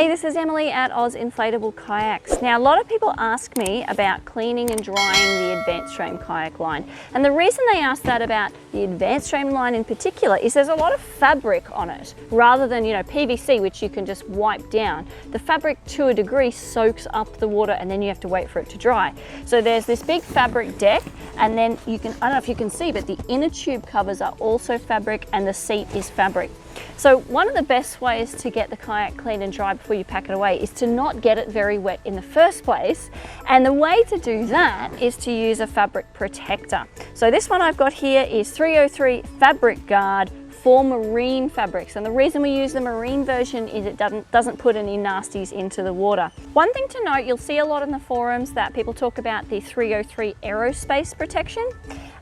Hey, this is Emily at Oz Inflatable Kayaks. Now, a lot of people ask me about cleaning and drying the Advanced Stream kayak line. And the reason they ask that about the Advanced Stream line in particular is there's a lot of fabric on it, rather than, PVC, which you can just wipe down. The fabric, to a degree, soaks up the water and then you have to wait for it to dry. So there's this big fabric deck, and then I don't know if you can see, but the inner tube covers are also fabric and the seat is fabric. So one of the best ways to get the kayak clean and dry before you pack it away is to not get it very wet in the first place. And the way to do that is to use a fabric protector. So this one I've got here is 303 Fabric Guard for marine fabrics, and the reason we use the marine version is it doesn't put any nasties into the water. One thing to note, you'll see a lot in the forums that people talk about the 303 aerospace protection.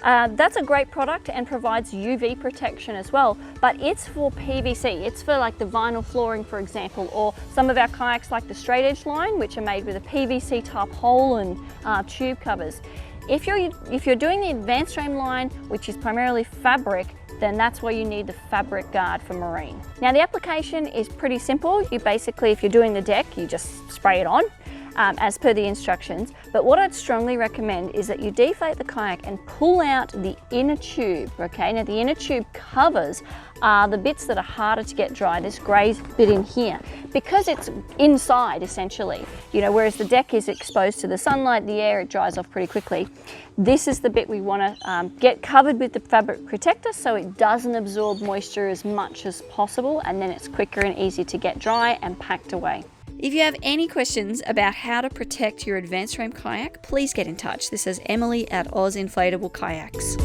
That's a great product and provides UV protection as well, but it's for PVC. It's for like the vinyl flooring, for example, or some of our kayaks like the straight edge line, which are made with a PVC type hole and tube covers. If you're doing the Advanced Stream line, which is primarily fabric, then that's why you need the Fabric Guard for marine. Now the application is pretty simple. You basically, if you're doing the deck, you just spray it on as per the instructions. But what I'd strongly recommend is that you deflate the kayak and pull out the inner tube, okay? Now the inner tube covers are the bits that are harder to get dry, this grey bit in here, because it's inside essentially, whereas the deck is exposed to the sunlight, the air, it dries off pretty quickly. This is the bit we want to get covered with the fabric protector so it doesn't absorb moisture as much as possible, and then it's quicker and easier to get dry and packed away. If you have any questions about how to protect your Advanced Stream kayak, please get in touch. This is Emily at Oz Inflatable Kayaks.